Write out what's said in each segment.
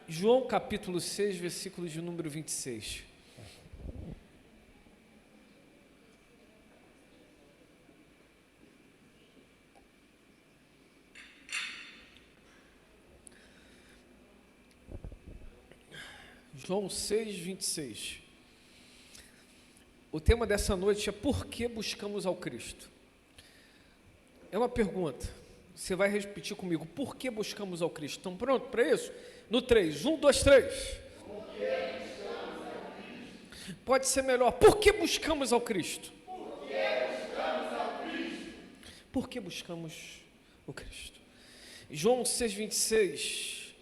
João capítulo 6, versículo de número 26. João 6, 26. O tema dessa noite é: por que buscamos ao Cristo? É uma pergunta. Você vai repetir comigo: por que buscamos ao Cristo? Estão prontos para isso? No 3, 1, 2, 3. Por que buscamos ao Cristo? Pode ser melhor: por que buscamos ao Cristo? Por que buscamos ao Cristo? Por que buscamos o Cristo? João 6, 26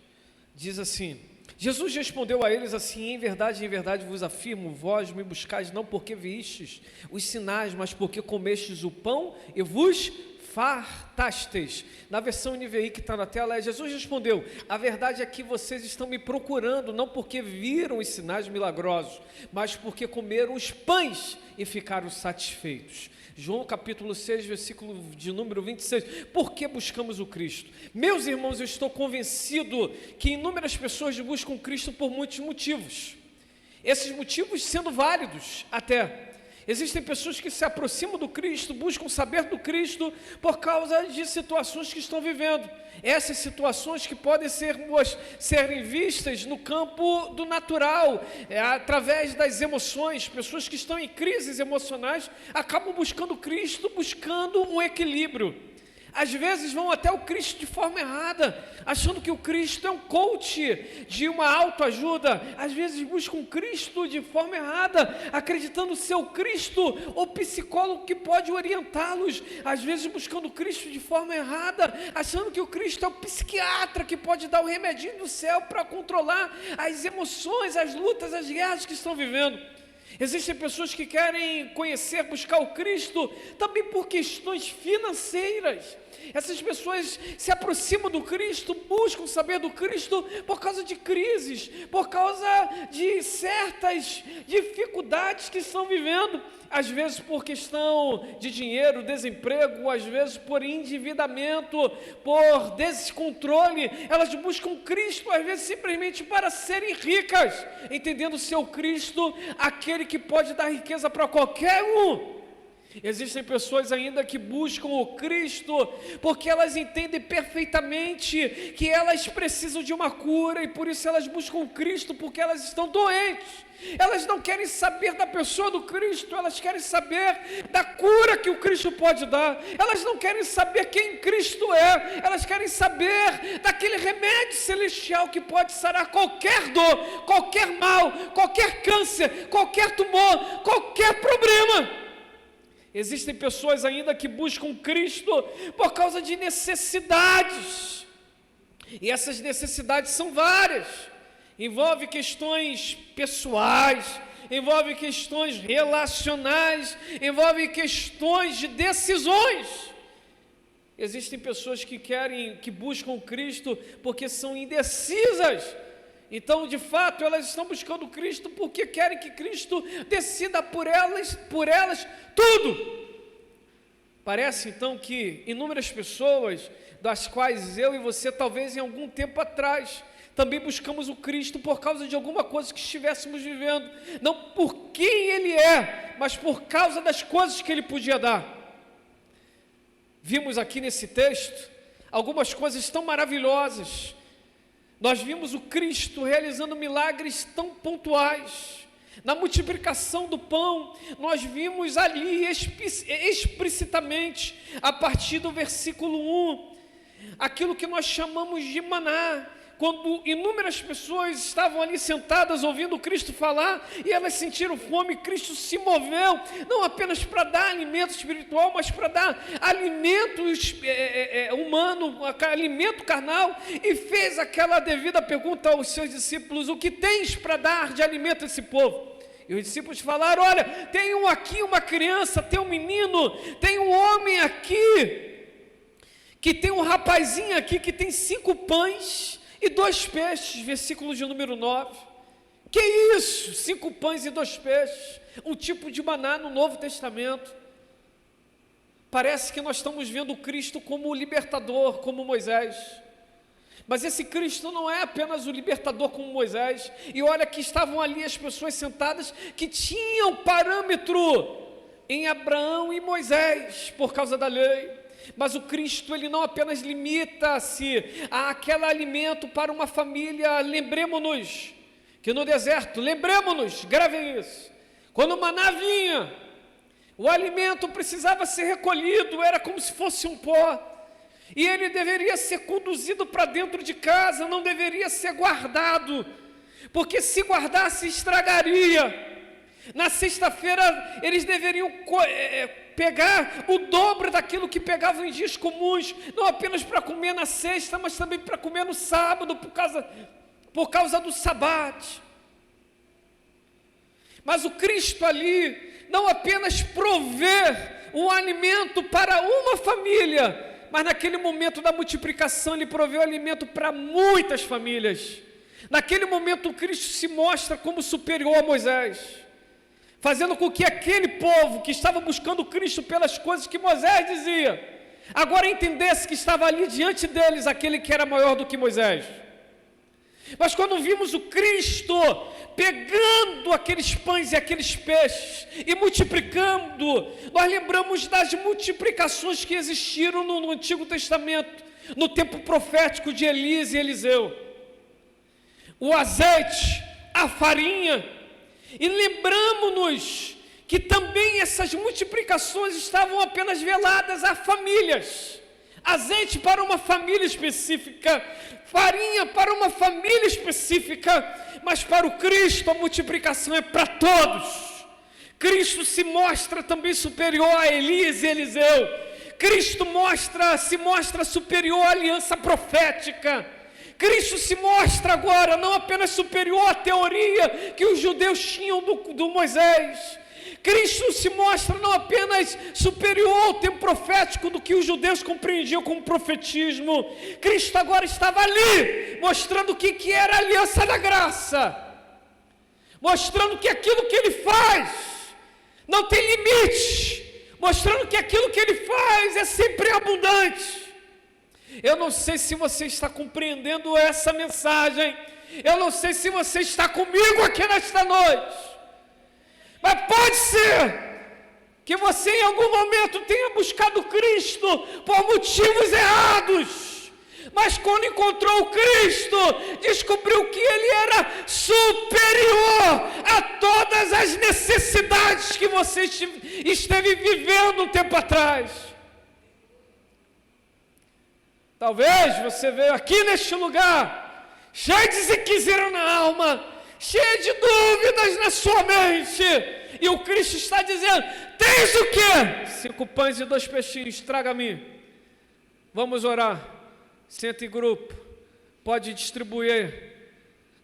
diz assim: Jesus respondeu a eles assim: em verdade vos afirmo, vós me buscais não porque vistes os sinais, mas porque comestes o pão e vos fartastes. Na versão NVI que está na tela, Jesus respondeu: a verdade é que vocês estão me procurando não porque viram os sinais milagrosos, mas porque comeram os pães e ficaram satisfeitos. João capítulo 6, versículo de número 26. Por que buscamos o Cristo? Meus irmãos, eu estou convencido que inúmeras pessoas buscam Cristo por muitos motivos. Esses motivos sendo válidos até. Existem pessoas que se aproximam do Cristo, buscam saber do Cristo por causa de situações que estão vivendo. Essas situações que podem serem vistas no campo do natural, através das emoções. Pessoas que estão em crises emocionais acabam buscando Cristo, buscando um equilíbrio. Às vezes vão até o Cristo de forma errada, achando que o Cristo é um coach de uma autoajuda. Às vezes buscam Cristo de forma errada, acreditando ser o Cristo, o psicólogo que pode orientá-los. Às vezes buscando Cristo de forma errada, achando que o Cristo é o psiquiatra que pode dar o remedinho do céu para controlar as emoções, as lutas, as guerras que estão vivendo. Existem pessoas que querem conhecer, buscar o Cristo também por questões financeiras. Essas pessoas se aproximam do Cristo, buscam saber do Cristo por causa de crises, por causa de certas dificuldades que estão vivendo, às vezes por questão de dinheiro, desemprego, às vezes por endividamento, por descontrole. Elas buscam Cristo, às vezes simplesmente para serem ricas, entendendo ser o Cristo aquele que pode dar riqueza para qualquer um. Existem pessoas ainda que buscam o Cristo porque elas entendem perfeitamente que elas precisam de uma cura e por isso elas buscam o Cristo porque elas estão doentes. Elas não querem saber da pessoa do Cristo, elas querem saber da cura que o Cristo pode dar. Elas não querem saber quem Cristo é, elas querem saber daquele remédio celestial que pode sarar qualquer dor, qualquer mal, qualquer câncer, qualquer tumor, qualquer problema. Existem pessoas ainda que buscam Cristo por causa de necessidades, e essas necessidades são várias, envolve questões pessoais, envolve questões relacionais, envolve questões de decisões. Existem pessoas que buscam Cristo porque são indecisas. Então, de fato, elas estão buscando Cristo porque querem que Cristo decida por elas tudo. Parece, então, que inúmeras pessoas, das quais eu e você, talvez em algum tempo atrás, também buscamos o Cristo por causa de alguma coisa que estivéssemos vivendo. Não por quem Ele é, mas por causa das coisas que Ele podia dar. Vimos aqui nesse texto algumas coisas tão maravilhosas. Nós vimos o Cristo realizando milagres tão pontuais. Na multiplicação do pão, nós vimos ali explicitamente, a partir do versículo 1, aquilo que nós chamamos de maná. Quando inúmeras pessoas estavam ali sentadas ouvindo Cristo falar e elas sentiram fome, Cristo se moveu, não apenas para dar alimento espiritual, mas para dar alimento humano, alimento carnal, e fez aquela devida pergunta aos seus discípulos: o que tens para dar de alimento a esse povo? E os discípulos falaram: olha, tem aqui uma criança, tem um menino, tem um homem aqui, que tem um rapazinho aqui que tem 5 pães e 2 peixes, versículo de número 9. Que isso? 5 pães e 2 peixes, um tipo de maná no Novo Testamento. Parece que nós estamos vendo Cristo como o libertador, como Moisés. Mas esse Cristo não é apenas o libertador como Moisés. E olha que estavam ali as pessoas sentadas que tinham parâmetro em Abraão e Moisés por causa da lei. Mas o Cristo, ele não apenas limita-se àquele alimento para uma família. Lembremos-nos que no deserto, gravem isso, quando o maná vinha, o alimento precisava ser recolhido, era como se fosse um pó. E ele deveria ser conduzido para dentro de casa, não deveria ser guardado, porque se guardasse estragaria. Na sexta-feira eles deveriam pegar o dobro daquilo que pegavam em dias comuns, não apenas para comer na sexta, mas também para comer no sábado, por causa do sabate. Mas o Cristo ali não apenas prover um alimento para uma família, mas naquele momento da multiplicação, ele proveu alimento para muitas famílias. Naquele momento, o Cristo se mostra como superior a Moisés, fazendo com que aquele povo que estava buscando Cristo pelas coisas que Moisés dizia, agora entendesse que estava ali diante deles aquele que era maior do que Moisés. Mas quando vimos o Cristo pegando aqueles pães e aqueles peixes e multiplicando, nós lembramos das multiplicações que existiram no Antigo Testamento, no tempo profético de Elias e Eliseu. O azeite, a farinha, e lembramos-nos que também essas multiplicações estavam apenas veladas a famílias. Azeite para uma família específica, farinha para uma família específica, mas para o Cristo a multiplicação é para todos. Cristo se mostra também superior a Elias e Eliseu. Cristo se mostra superior à aliança profética. Cristo se mostra agora não apenas superior à teoria que os judeus tinham do Moisés. Cristo se mostra não apenas superior ao tempo profético do que os judeus compreendiam como profetismo. Cristo agora estava ali, mostrando o que era a aliança da graça, mostrando que aquilo que Ele faz não tem limite, mostrando que aquilo que Ele faz é sempre abundante. Eu não sei se você está compreendendo essa mensagem, eu não sei se você está comigo aqui nesta noite, mas pode ser que você em algum momento tenha buscado Cristo por motivos errados, mas quando encontrou o Cristo, descobriu que Ele era superior a todas as necessidades que você esteve vivendo um tempo atrás. Talvez você veio aqui neste lugar cheio de desequilíbrio na alma, cheio de dúvidas na sua mente, e o Cristo está dizendo: tens o quê? 5 pães e 2 peixinhos, traga-me. Vamos orar. Senta em grupo, pode distribuir.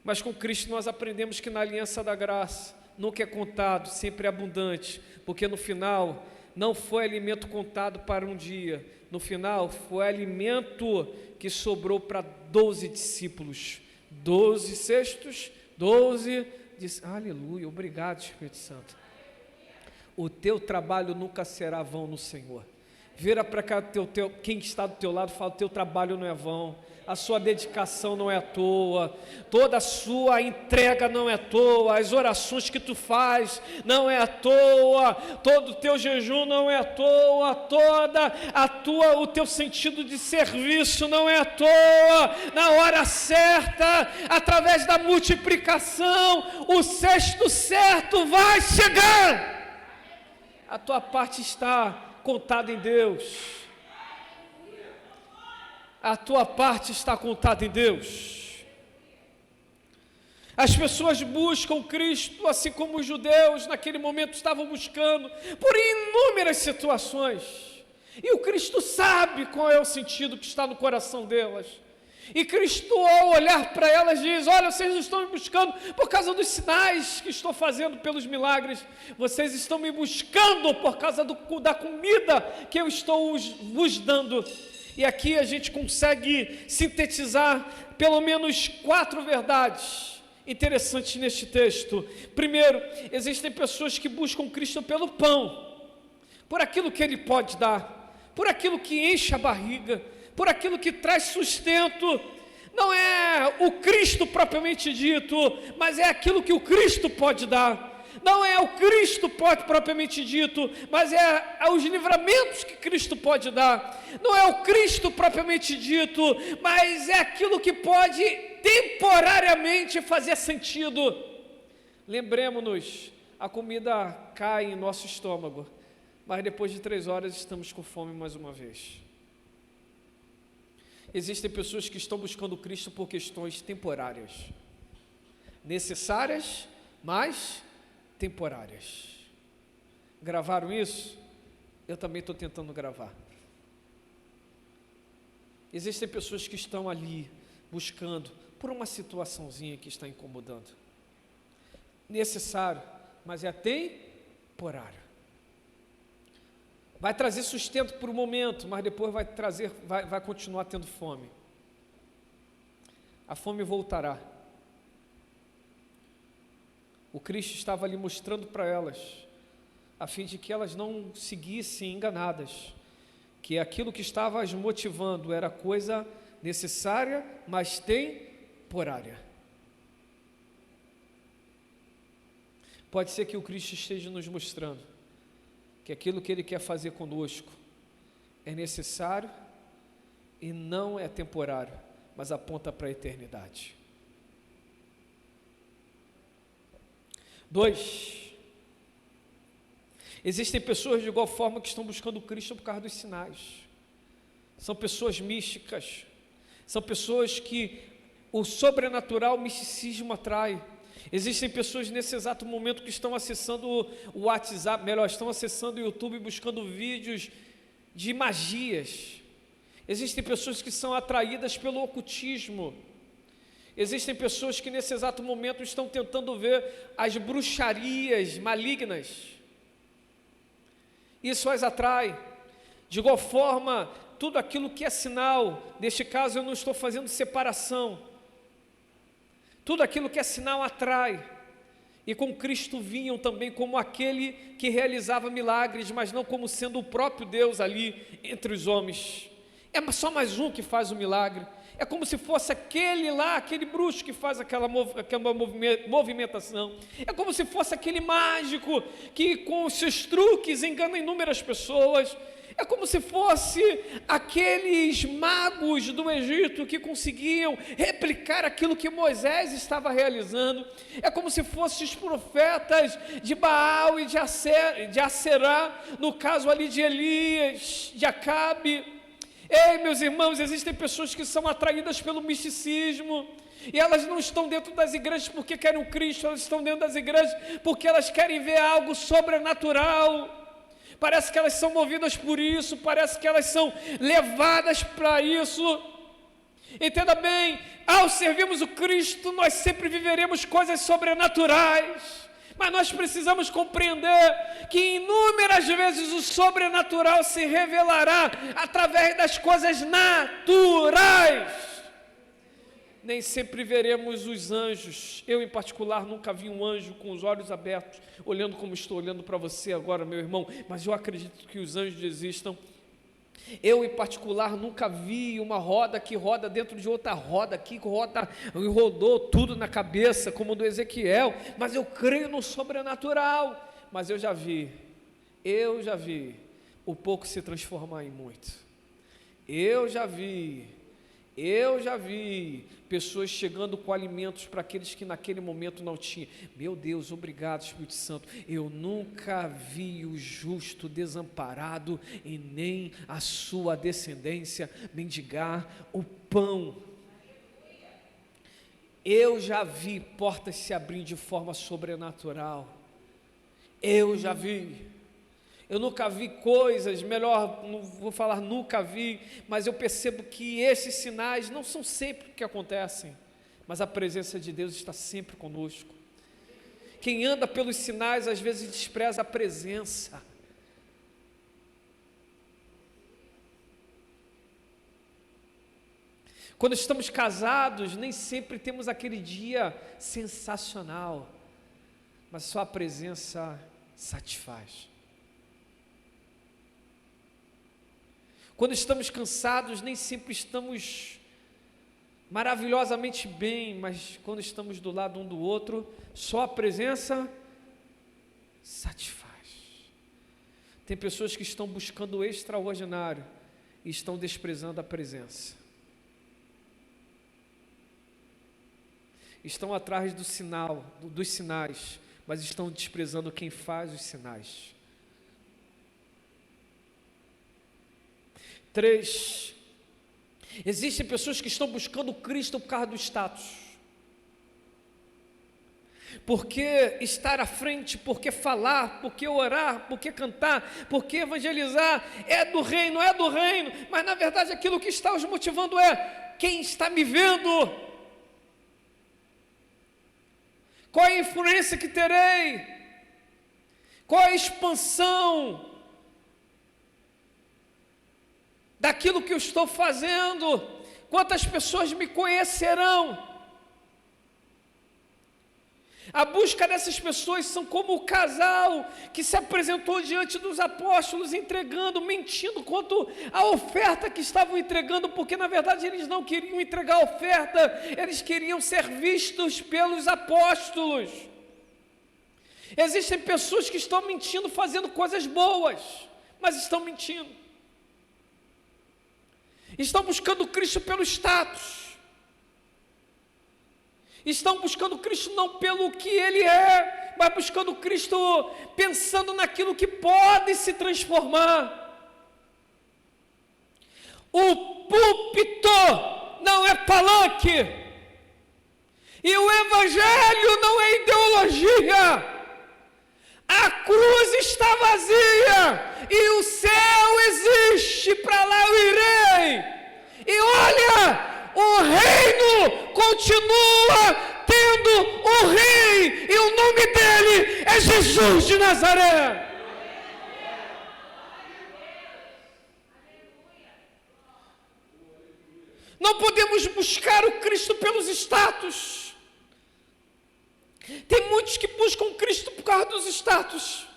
Mas com Cristo nós aprendemos que na aliança da graça nunca é contado, sempre é abundante, porque no final não foi alimento contado para um dia, no final foi alimento que sobrou para 12 discípulos, 12 cestos, 12, aleluia, obrigado Espírito Santo. O teu trabalho nunca será vão no Senhor. Vira para cá, quem está do teu lado, fala: o teu trabalho não é vão, a sua dedicação não é à toa, toda a sua entrega não é à toa, as orações que tu faz não é à toa, todo o teu jejum não é à toa, o teu sentido de serviço não é à toa. Na hora certa, através da multiplicação, o cesto certo vai chegar. A tua parte está contada em Deus. A tua parte está contada em Deus. As pessoas buscam Cristo, assim como os judeus naquele momento estavam buscando, por inúmeras situações. E o Cristo sabe qual é o sentido que está no coração delas. E Cristo, ao olhar para elas, diz: olha, vocês não estão me buscando por causa dos sinais que estou fazendo, pelos milagres. Vocês estão me buscando por causa da comida que eu estou vos dando. E aqui a gente consegue sintetizar pelo menos 4 verdades interessantes neste texto. Primeiro, existem pessoas que buscam Cristo pelo pão, por aquilo que Ele pode dar, por aquilo que enche a barriga, por aquilo que traz sustento. não é o Cristo propriamente dito, mas é aquilo que o Cristo pode dar. Não é o Cristo propriamente dito, mas é os livramentos que Cristo pode dar. Não é o Cristo propriamente dito, mas é aquilo que pode temporariamente fazer sentido. Lembremos-nos, a comida cai em nosso estômago, mas depois de 3 horas estamos com fome mais uma vez. Existem pessoas que estão buscando Cristo por questões temporárias, necessárias, mas temporárias. Gravaram isso? Eu também estou tentando gravar. Existem pessoas que estão ali buscando por uma situaçãozinha que está incomodando. Necessário, mas é temporário. Vai trazer sustento por um momento, mas depois vai continuar tendo fome. A fome voltará. O Cristo estava ali mostrando para elas, a fim de que elas não seguissem enganadas, que aquilo que estava as motivando era coisa necessária, mas temporária. Pode ser que o Cristo esteja nos mostrando que aquilo que Ele quer fazer conosco é necessário e não é temporário, mas aponta para a eternidade. 2. Existem pessoas de igual forma que estão buscando Cristo por causa dos sinais. São pessoas místicas, são pessoas que o sobrenatural, o misticismo atrai. Existem pessoas nesse exato momento que estão acessando o WhatsApp, estão acessando o YouTube buscando vídeos de magias. Existem pessoas que são atraídas pelo ocultismo. Existem pessoas que nesse exato momento estão tentando ver as bruxarias malignas. Isso as atrai. De igual forma, tudo aquilo que é sinal, neste caso eu não estou fazendo separação. Tudo aquilo que é sinal atrai. E com Cristo vinham também como aquele que realizava milagres, mas não como sendo o próprio Deus ali entre os homens. É só mais um que faz o milagre. É como se fosse aquele lá, aquele bruxo que faz aquela movimentação. É como se fosse aquele mágico que com os seus truques engana inúmeras pessoas. É como se fosse aqueles magos do Egito que conseguiam replicar aquilo que Moisés estava realizando. É como se fossem os profetas de Baal e de Aserá, no caso ali de Elias, de Acabe. Ei, meus irmãos, existem pessoas que são atraídas pelo misticismo, e elas não estão dentro das igrejas porque querem o Cristo, elas estão dentro das igrejas porque elas querem ver algo sobrenatural. Parece que elas são movidas por isso, parece que elas são levadas para isso. Entenda bem, ao servirmos o Cristo, nós sempre viveremos coisas sobrenaturais. Mas nós precisamos compreender que inúmeras vezes o sobrenatural se revelará através das coisas naturais. Nem sempre veremos os anjos. Eu, em particular, nunca vi um anjo com os olhos abertos, olhando como estou olhando para você agora, meu irmão, mas eu acredito que os anjos existam. Eu, em particular, nunca vi uma roda que roda dentro de outra roda, que roda e rodou tudo na cabeça, como do Ezequiel, mas eu creio no sobrenatural. Mas eu já vi o pouco se transformar em muito. Eu já vi pessoas chegando com alimentos para aqueles que naquele momento não tinham. Meu Deus, obrigado, Espírito Santo. Eu nunca vi o justo desamparado e nem a sua descendência mendigar o pão. Eu já vi portas se abrir de forma sobrenatural. Eu já vi. Eu nunca vi coisas, melhor, não vou falar nunca vi, mas eu percebo que esses sinais não são sempre que acontecem, mas a presença de Deus está sempre conosco. Quem anda pelos sinais, às vezes despreza a presença. Quando estamos casados, nem sempre temos aquele dia sensacional, mas só a presença satisfaz. Quando estamos cansados, nem sempre estamos maravilhosamente bem, mas quando estamos do lado um do outro, só a presença satisfaz. Tem pessoas que estão buscando o extraordinário e estão desprezando a presença. Estão atrás do sinal, dos sinais, mas estão desprezando quem faz os sinais. 3. Existem pessoas que estão buscando Cristo por causa do status. Porque estar à frente, porque falar, porque orar, porque cantar, porque evangelizar é do reino, é do reino, mas na verdade aquilo que está os motivando é quem está me vendo, qual é a influência que terei, qual é a expansão daquilo que eu estou fazendo, quantas pessoas me conhecerão. A busca dessas pessoas são como o casal que se apresentou diante dos apóstolos entregando, mentindo quanto à oferta que estavam entregando, porque na verdade eles não queriam entregar a oferta, eles queriam ser vistos pelos apóstolos. Existem pessoas que estão mentindo, fazendo coisas boas, mas estão mentindo. Estão buscando Cristo pelo status. Estão buscando Cristo não pelo que Ele é, mas buscando Cristo pensando naquilo que pode se transformar. O púlpito não é palanque, e o Evangelho não é ideologia. A cruz está vazia, e o céu existe, para lá eu irei. E olha, o reino continua tendo o rei, e o nome dele é Jesus de Nazaré. Não podemos buscar o Cristo pelos status. Tem muitos que buscam Cristo por causa dos status.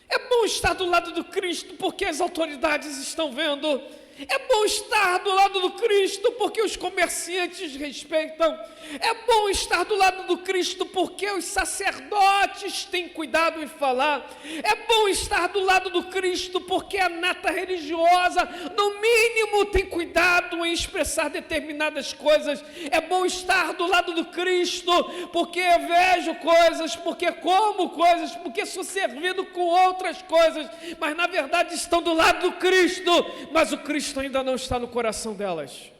É bom estar do lado do Cristo porque as autoridades estão vendo. É bom estar do lado do Cristo porque os comerciantes respeitam. É bom estar do lado do Cristo porque os sacerdotes têm cuidado em falar. É bom estar do lado do Cristo porque a nata religiosa, no mínimo, tem cuidado em expressar determinadas coisas. É bom estar do lado do Cristo porque eu vejo coisas, porque como coisas, porque sou servido com outras coisas, mas na verdade estão do lado do Cristo, mas o Cristo ainda não está no coração delas.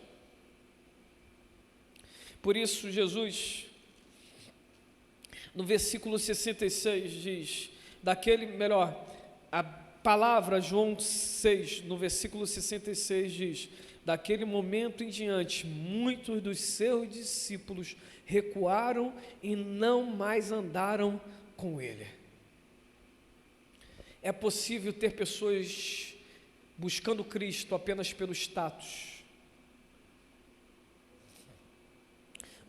Por isso Jesus, no versículo 66 diz, a palavra João 6, no versículo 66 diz, daquele momento em diante, muitos dos seus discípulos recuaram e não mais andaram com ele. É possível ter pessoas buscando Cristo apenas pelo status.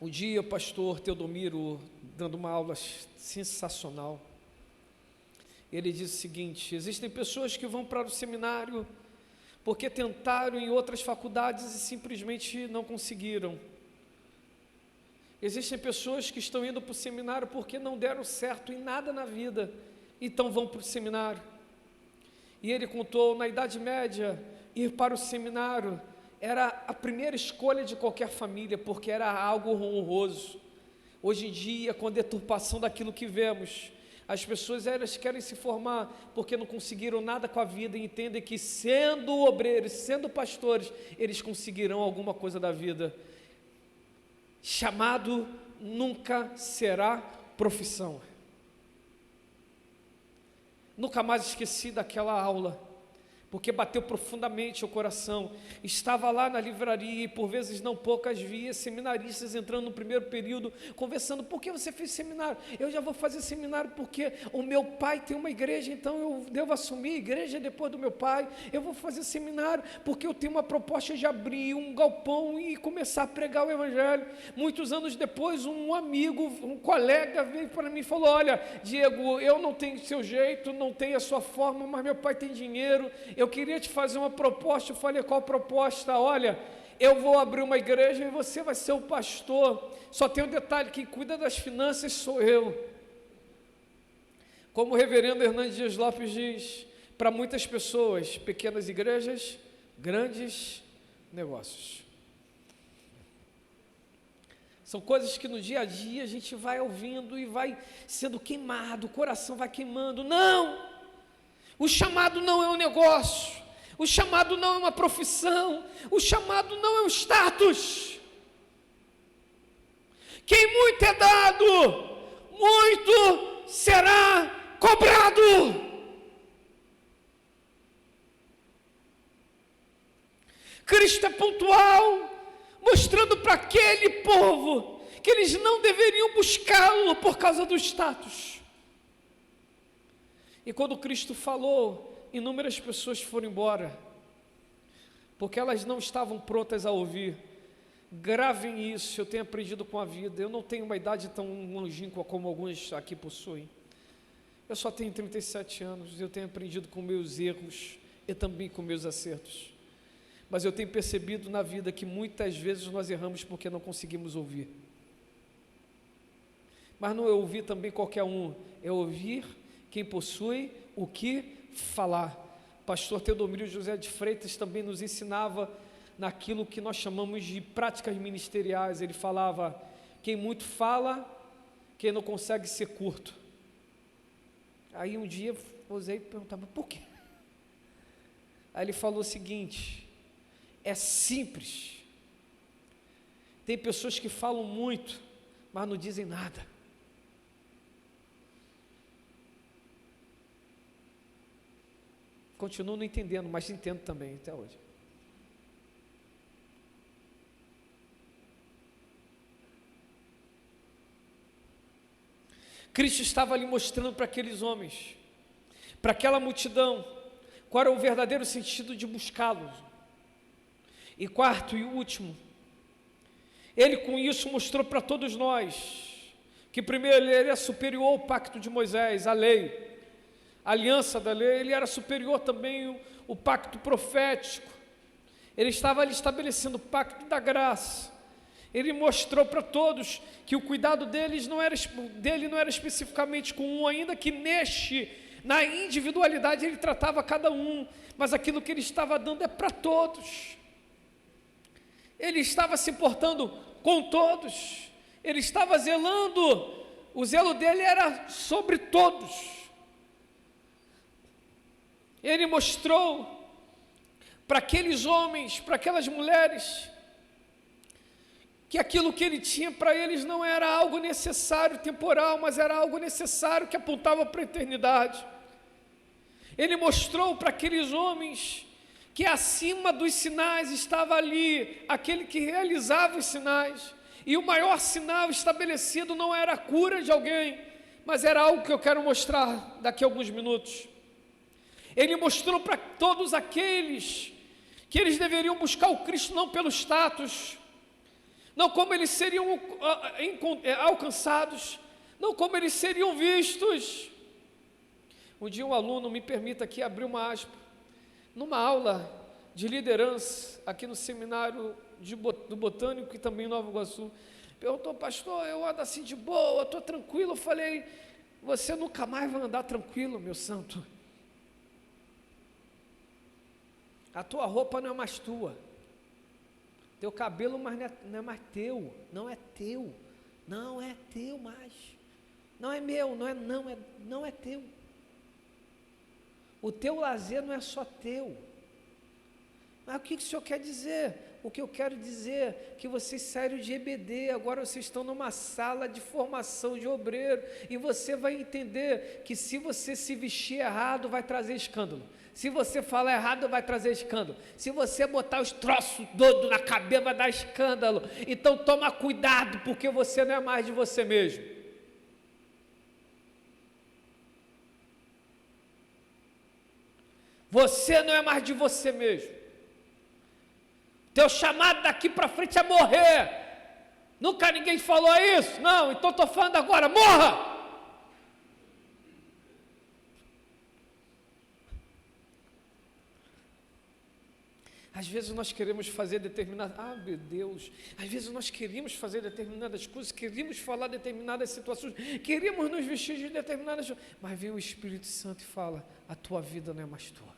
Um dia o pastor Teodomiro, dando uma aula sensacional, ele disse o seguinte: existem pessoas que vão para o seminário porque tentaram em outras faculdades e simplesmente não conseguiram. Existem pessoas que estão indo para o seminário porque não deram certo em nada na vida, então vão para o seminário. E ele contou, na Idade Média, ir para o seminário era a primeira escolha de qualquer família, porque era algo honroso. Hoje em dia, com a deturpação daquilo que vemos, as pessoas elas querem se formar porque não conseguiram nada com a vida e entendem que sendo obreiros, sendo pastores, eles conseguirão alguma coisa da vida. Chamado nunca será profissão. Nunca mais esqueci daquela aula, porque bateu profundamente o coração. Estava lá na livraria e por vezes não poucas via seminaristas entrando no primeiro período, conversando: por que você fez seminário? Eu já vou fazer seminário porque o meu pai tem uma igreja, então eu devo assumir a igreja depois do meu pai. Eu vou fazer seminário porque eu tenho uma proposta de abrir um galpão e começar a pregar o evangelho. Muitos anos depois, um amigo, um colega veio para mim e falou: olha, Diego, eu não tenho seu jeito, não tenho a sua forma, mas meu pai tem dinheiro, eu queria te fazer uma proposta. Eu falei: qual proposta? Olha, eu vou abrir uma igreja e você vai ser o pastor. Só tem um detalhe, quem cuida das finanças sou eu. Como o reverendo Hernandes Dias Lopes diz, para muitas pessoas, pequenas igrejas, grandes negócios. São coisas que no dia a dia a gente vai ouvindo e vai sendo queimado, o coração vai queimando. Não! O chamado não é um negócio, o chamado não é uma profissão, o chamado não é um status. Quem muito é dado, muito será cobrado. Cristo é pontual, mostrando para aquele povo que eles não deveriam buscá-lo por causa do status. E quando Cristo falou, inúmeras pessoas foram embora, porque elas não estavam prontas a ouvir. Gravem isso, eu tenho aprendido com a vida. Eu não tenho uma idade tão longínqua como alguns aqui possuem. Eu só tenho 37 anos, eu tenho aprendido com meus erros e também com meus acertos. Mas eu tenho percebido na vida que muitas vezes nós erramos porque não conseguimos ouvir. Mas não é ouvir também qualquer um, é ouvir quem possui o que falar. Pastor Teodomiro José de Freitas também nos ensinava naquilo que nós chamamos de práticas ministeriais. Ele falava, quem muito fala, quem não consegue ser curto. Aí um dia eu usei e perguntava, por quê? Aí ele falou o seguinte, é simples. Tem pessoas que falam muito, mas não dizem nada. Continuo não entendendo, mas entendo também até hoje. Cristo estava ali mostrando para aqueles homens, para aquela multidão, qual era o verdadeiro sentido de buscá-los. E quarto e último, ele com isso mostrou para todos nós, que primeiro ele é superior ao pacto de Moisés, a lei, a aliança da lei, ele era superior também o pacto profético, ele estava ali estabelecendo o pacto da graça. Ele mostrou para todos que o cuidado dele não era especificamente com um, ainda que na individualidade ele tratava cada um, mas aquilo que ele estava dando é para todos. Ele estava se importando com todos, ele estava zelando, o zelo dele era sobre todos. Ele mostrou para aqueles homens, para aquelas mulheres, que aquilo que ele tinha para eles não era algo necessário, temporal, mas era algo necessário que apontava para a eternidade. Ele mostrou para aqueles homens que acima dos sinais estava ali aquele que realizava os sinais, e o maior sinal estabelecido não era a cura de alguém, mas era algo que eu quero mostrar daqui a alguns minutos. Ele mostrou para todos aqueles que eles deveriam buscar o Cristo não pelo status, não como eles seriam alcançados, não como eles seriam vistos. Um dia um aluno, me permita aqui abrir uma aspa, numa aula de liderança, aqui no seminário do Botânico e também em Nova Iguaçu, perguntou, pastor, eu ando assim de boa, estou tranquilo. Eu falei, você nunca mais vai andar tranquilo, meu santo. A tua roupa não é mais tua. Teu cabelo não é mais teu, não é teu mais, não é meu, não é teu. O teu lazer não é só teu. Mas o que o senhor quer dizer? O que eu quero dizer é que vocês saíram de EBD, agora vocês estão numa sala de formação de obreiro, e você vai entender que se você se vestir errado, vai trazer escândalo. Se você falar errado, vai trazer escândalo. Se você botar os troços doidos na cabeça, vai dar escândalo. Então toma cuidado, porque você não é mais de você mesmo. Você não é mais de você mesmo. Teu chamado daqui para frente é morrer. Nunca ninguém falou isso? Não, então estou falando agora, morra! Às vezes nós queremos fazer determinadas... Ah, meu Deus! Às vezes nós queríamos fazer determinadas coisas, queríamos falar determinadas situações, queríamos nos vestir de determinadas... Mas vem o Espírito Santo e fala, a tua vida não é mais tua.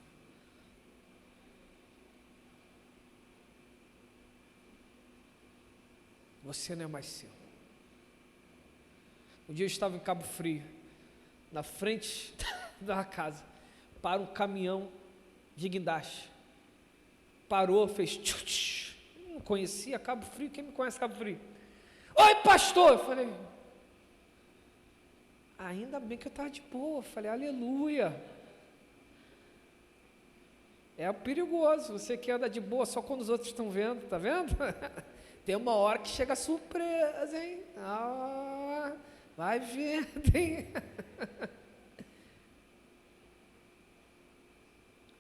Você não é mais seu. Um dia eu estava em Cabo Frio, na frente da casa, para um caminhão de guindaste. Parou, fez tchutch. Não conhecia Cabo Frio, quem me conhece Cabo Frio? Oi, pastor! Eu falei, ainda bem que eu estava de boa. Eu falei, aleluia. É perigoso, você que anda de boa só quando os outros estão vendo, tá vendo? Tem uma hora que chega surpresa, hein? Ah, vai vendo, hein?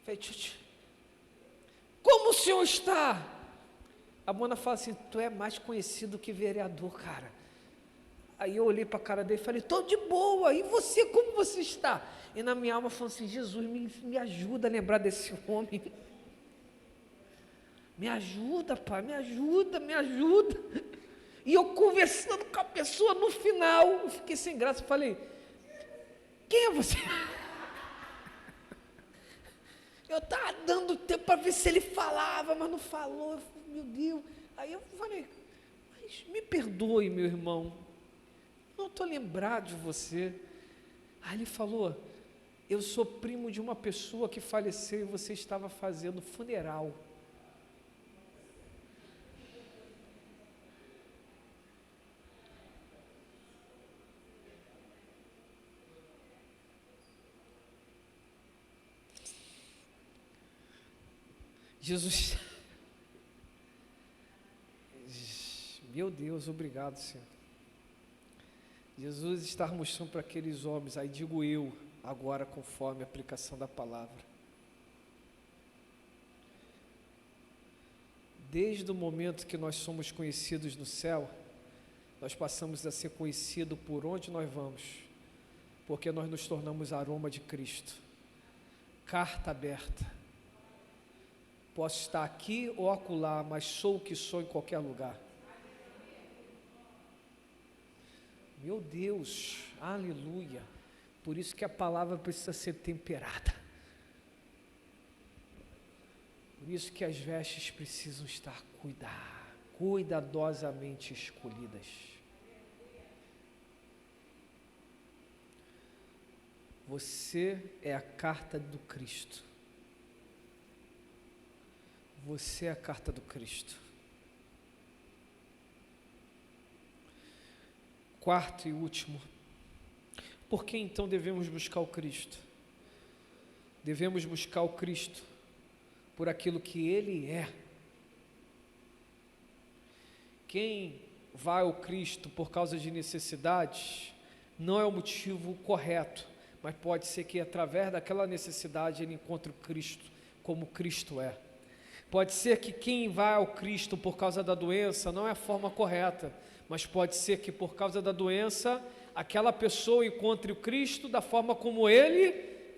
Falei, tchutch. Como o senhor está? A Mona fala assim, tu é mais conhecido que vereador, cara. Aí eu olhei para a cara dele e falei, estou de boa, e você, como você está? E na minha alma falou assim, Jesus, me ajuda a lembrar desse homem. Me ajuda, pai, me ajuda, me ajuda. E eu conversando com a pessoa, no final, eu fiquei sem graça, falei, quem é você? Eu estava dando tempo para ver se ele falava, mas não falou. Eu falei, meu Deus. Aí eu falei, mas me perdoe, meu irmão, não estou lembrado de você. Aí ele falou, eu sou primo de uma pessoa que faleceu e você estava fazendo funeral. Jesus, meu Deus, obrigado, Senhor. Jesus está mostrando para aqueles homens, aí digo eu, agora conforme a aplicação da palavra. Desde o momento que nós somos conhecidos no céu, nós passamos a ser conhecidos por onde nós vamos, porque nós nos tornamos aroma de Cristo. Carta aberta. Posso estar aqui ou acolá, mas sou o que sou em qualquer lugar. Meu Deus, aleluia. Por isso que a palavra precisa ser temperada. Por isso que as vestes precisam estar cuidadosamente escolhidas. Você é a carta do Cristo. Você é a carta do Cristo. Quarto e último, por que então devemos buscar o Cristo? Devemos buscar o Cristo por aquilo que Ele é. Quem vai ao Cristo por causa de necessidades, não é o motivo correto, mas pode ser que através daquela necessidade ele encontre o Cristo como Cristo é. Pode ser que quem vai ao Cristo por causa da doença não é a forma correta, mas pode ser que por causa da doença, aquela pessoa encontre o Cristo da forma como Ele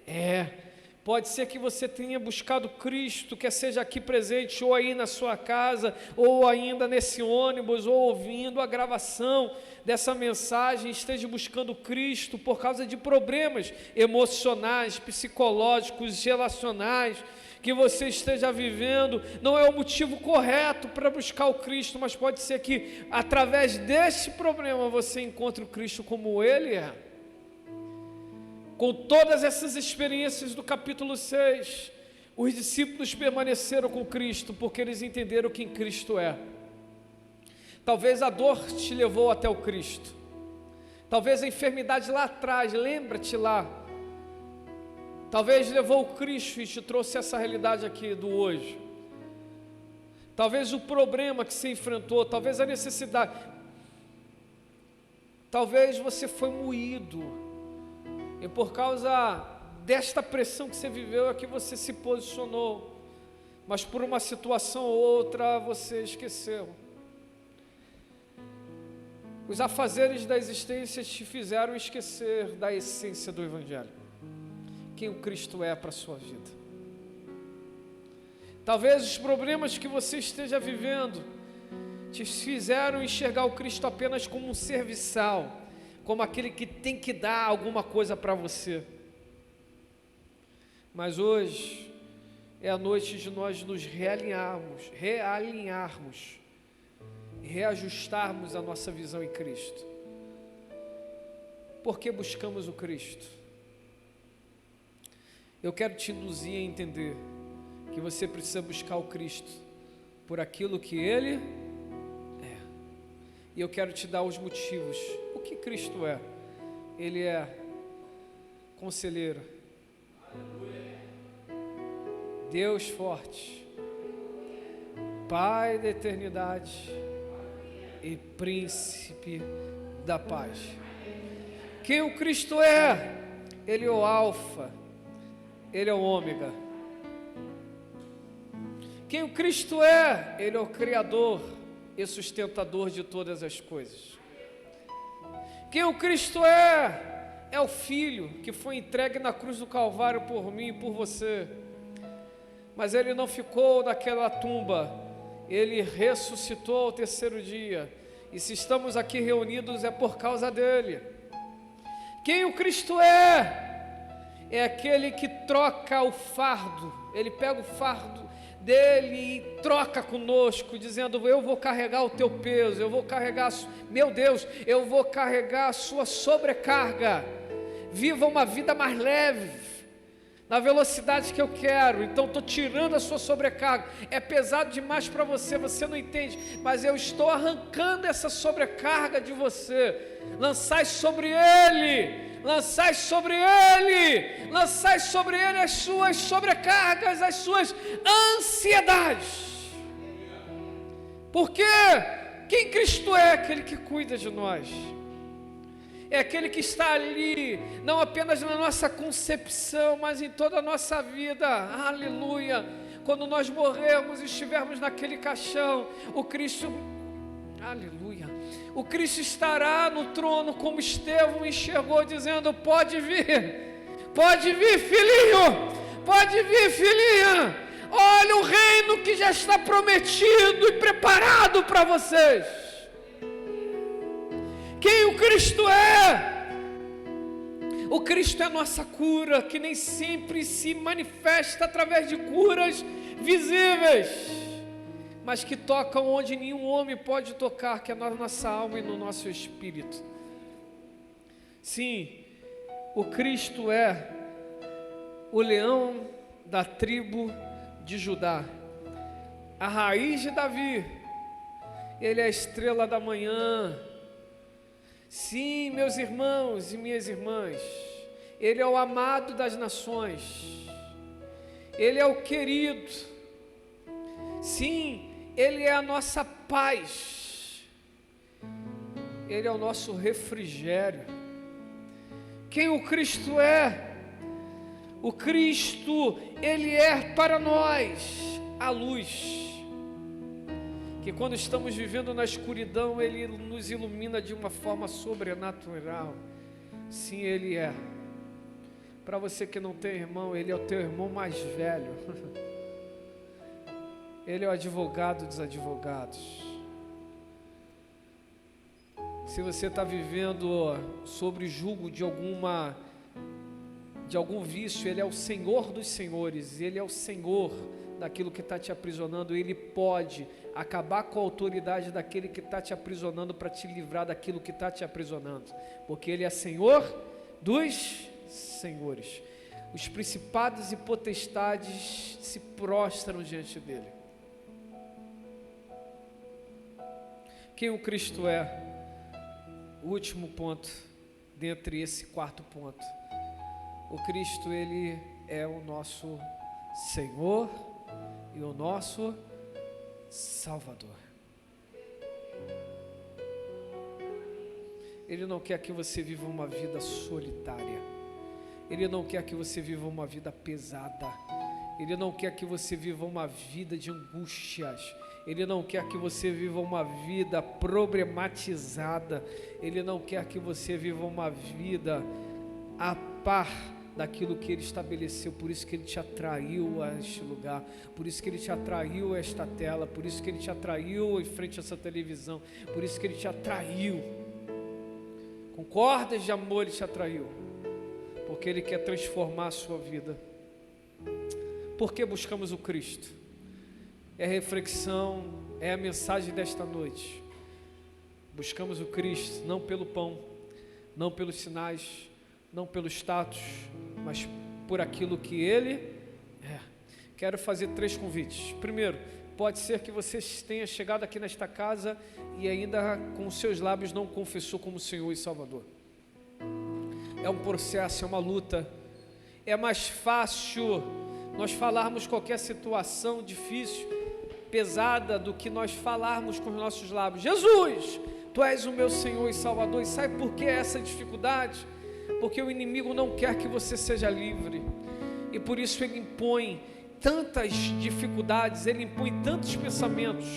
é. Pode ser que você tenha buscado Cristo, quer seja aqui presente, ou aí na sua casa, ou ainda nesse ônibus, ou ouvindo a gravação dessa mensagem, esteja buscando Cristo por causa de problemas emocionais, psicológicos, relacionais, que você esteja vivendo. Não é o motivo correto para buscar o Cristo, mas pode ser que através desse problema você encontre o Cristo como Ele é. Com todas essas experiências do capítulo 6, os discípulos permaneceram com Cristo, porque eles entenderam quem Cristo é. Talvez a dor te levou até o Cristo, talvez a enfermidade lá atrás, lembra-te lá, talvez levou o Cristo e te trouxe essa realidade aqui do hoje. Talvez o problema que você enfrentou, talvez a necessidade, talvez você foi moído, e por causa desta pressão que você viveu é que você se posicionou, mas por uma situação ou outra você esqueceu. Os afazeres da existência te fizeram esquecer da essência do Evangelho, quem o Cristo é para a sua vida. Talvez os problemas que você esteja vivendo te fizeram enxergar o Cristo apenas como um serviçal, como aquele que tem que dar alguma coisa para você. Mas hoje é a noite de nós nos realinharmos, reajustarmos a nossa visão em Cristo. Por que buscamos o Cristo? Eu quero te induzir a entender que você precisa buscar o Cristo por aquilo que Ele é. E eu quero te dar os motivos. O que Cristo é? Ele é conselheiro, Deus forte, Pai da eternidade e Príncipe da paz. Quem o Cristo é? Ele é o Alfa, Ele é o Ômega. Quem o Cristo é? Ele é o Criador e sustentador de todas as coisas. Quem o Cristo é? É o Filho que foi entregue na cruz do Calvário por mim e por você. Mas Ele não ficou naquela tumba, Ele ressuscitou ao terceiro dia. E se estamos aqui reunidos é por causa dEle. Quem o Cristo é? É aquele que troca o fardo. Ele pega o fardo dele e troca conosco, dizendo: eu vou carregar o teu peso, eu vou carregar, meu Deus, eu vou carregar a sua sobrecarga. Viva uma vida mais leve, na velocidade que eu quero. Então estou tirando a sua sobrecarga. É pesado demais para você, você não entende, mas eu estou arrancando essa sobrecarga de você. Lançai sobre Ele, lançai sobre Ele, lançai sobre Ele as suas sobrecargas, as suas ansiedades. Porque quem Cristo é? Aquele que cuida de nós. É aquele que está ali, não apenas na nossa concepção, mas em toda a nossa vida. Aleluia! Quando nós morrermos e estivermos naquele caixão, o Cristo, aleluia, o Cristo estará no trono como Estevão enxergou, dizendo: pode vir filhinho, pode vir filhinha, olha o reino que já está prometido e preparado para vocês. Quem o Cristo é? O Cristo é a nossa cura, que nem sempre se manifesta através de curas visíveis, mas que tocam onde nenhum homem pode tocar, que é na nossa alma e no nosso espírito. Sim, o Cristo é o leão da tribo de Judá, a raiz de Davi. Ele é a estrela da manhã. Sim, meus irmãos e minhas irmãs, Ele é o amado das nações, Ele é o querido. Sim, Ele é a nossa paz, Ele é o nosso refrigério. Quem o Cristo é? O Cristo, Ele é para nós a luz, que quando estamos vivendo na escuridão, Ele nos ilumina de uma forma sobrenatural. Sim, Ele é. Para você que não tem irmão, Ele é o teu irmão mais velho. Ele é o advogado dos advogados. Se você está vivendo sobre julgo de algum vício, Ele é o Senhor dos senhores, Ele é o Senhor daquilo que está te aprisionando. Ele pode acabar com a autoridade daquele que está te aprisionando para te livrar daquilo que está te aprisionando, porque Ele é Senhor dos senhores. Os principados e potestades se prostram diante dEle. Quem o Cristo é? O último ponto, dentre esse quarto ponto. O Cristo, Ele é o nosso Senhor e o nosso Salvador. Ele não quer que você viva uma vida solitária. Ele não quer que você viva uma vida pesada. Ele não quer que você viva uma vida de angústias. Ele não quer que você viva uma vida problematizada. Ele não quer que você viva uma vida daquilo que Ele estabeleceu. Por isso que Ele te atraiu a este lugar, por isso que Ele te atraiu a esta tela, por isso que Ele te atraiu em frente a essa televisão, por isso que Ele te atraiu, com cordas de amor Ele te atraiu, porque Ele quer transformar a sua vida. Por que buscamos o Cristo? É a reflexão, é a mensagem desta noite. Buscamos o Cristo não pelo pão, não pelos sinais, não pelo status, mas por aquilo que Ele é. Quero fazer 3 convites. Primeiro, pode ser que você tenha chegado aqui nesta casa e ainda com os seus lábios não confessou como Senhor e Salvador. É um processo, é uma luta. É mais fácil nós falarmos qualquer situação difícil, pesada, do que nós falarmos com os nossos lábios: Jesus, Tu és o meu Senhor e Salvador. E sabe por que essa dificuldade? Porque o inimigo não quer que você seja livre, e por isso ele impõe tantas dificuldades, ele impõe tantos pensamentos.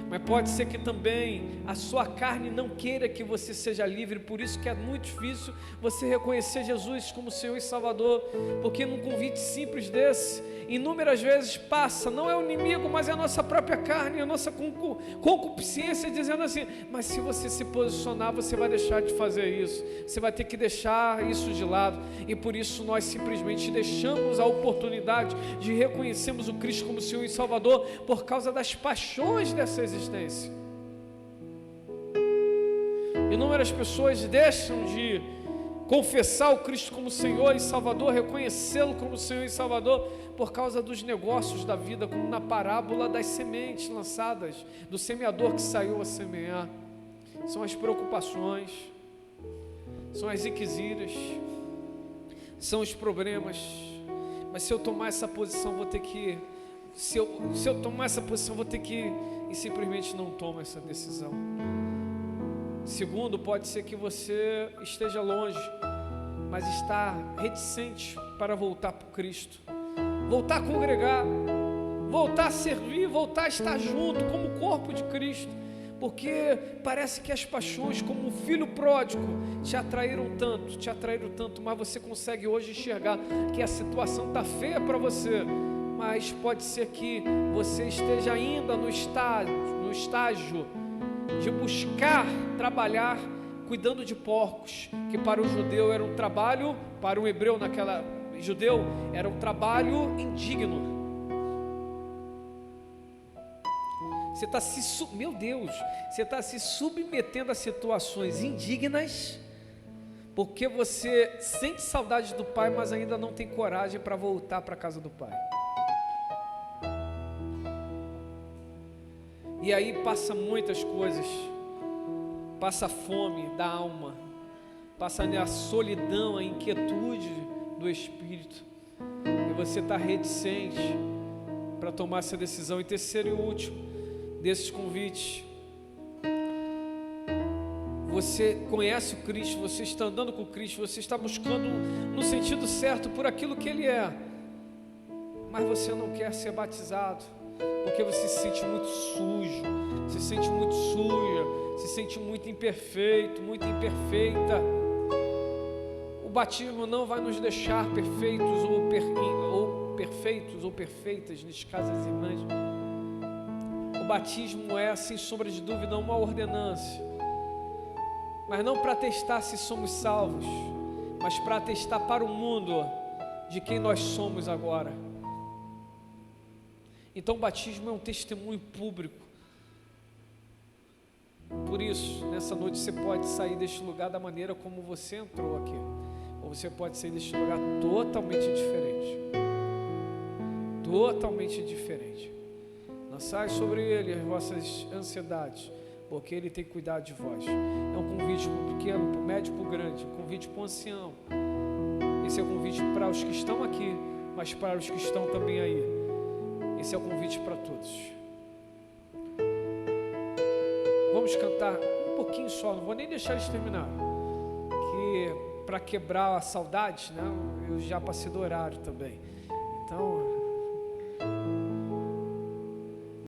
Mas pode ser que também a sua carne não queira que você seja livre, por isso que é muito difícil você reconhecer Jesus como Senhor e Salvador, porque num convite simples desse, inúmeras vezes passa, não é o inimigo, mas é a nossa própria carne, a nossa concupiscência, dizendo assim: mas se você se posicionar, você vai deixar de fazer isso, você vai ter que deixar isso de lado. E por isso nós simplesmente deixamos a oportunidade de reconhecermos o Cristo como Senhor e Salvador, por causa das paixões dessa existência. Inúmeras pessoas deixam de confessar o Cristo como Senhor e Salvador, reconhecê-lo como Senhor e Salvador, por causa dos negócios da vida, como na parábola das sementes lançadas, do semeador que saiu a semear. São as preocupações, são as inquisiras, são os problemas. Mas se eu tomar essa posição, vou ter que, se eu tomar essa posição, vou ter que, e simplesmente não tomo essa decisão. Segundo, pode ser que você esteja longe, mas está reticente para voltar para Cristo, voltar a congregar, voltar a servir, voltar a estar junto como corpo de Cristo, porque parece que as paixões, como o filho pródigo, te atraíram tanto, mas você consegue hoje enxergar que a situação está feia para você, mas pode ser que você esteja ainda no estágio de buscar trabalhar cuidando de porcos, que para o judeu era um trabalho, para o hebreu judeu era um trabalho indigno. Você está você está se submetendo a situações indignas, porque você sente saudade do pai, mas ainda não tem coragem para voltar para a casa do pai. E aí passa muitas coisas, passa a fome da alma, passa a solidão, a inquietude do espírito, e você está reticente para tomar essa decisão. E terceiro e último desses convites, você conhece o Cristo, você está andando com o Cristo, você está buscando no sentido certo por aquilo que Ele é, mas você não quer ser batizado, porque você se sente muito sujo, se sente muito suja, se sente muito imperfeito, muito imperfeita. O batismo não vai nos deixar perfeitos ou perfeitas, neste caso as irmãs. O batismo é, sem sombra de dúvida, uma ordenança, mas não para testar se somos salvos, mas para testar para o mundo de quem nós somos agora. Então o batismo é um testemunho público. Por isso, nessa noite você pode sair deste lugar da maneira como você entrou aqui, ou você pode sair deste lugar totalmente diferente. Totalmente diferente. Lançai sobre Ele as vossas ansiedades, porque Ele tem cuidado de vós. É um convite para o pequeno, para o médio, para o grande, um convite para o ancião. Esse é um convite para os que estão aqui, mas para os que estão também aí. Esse é o convite para todos. Vamos cantar um pouquinho só, não vou nem deixar eles terminar, que para quebrar a saudade, né? Eu já passei do horário também. Então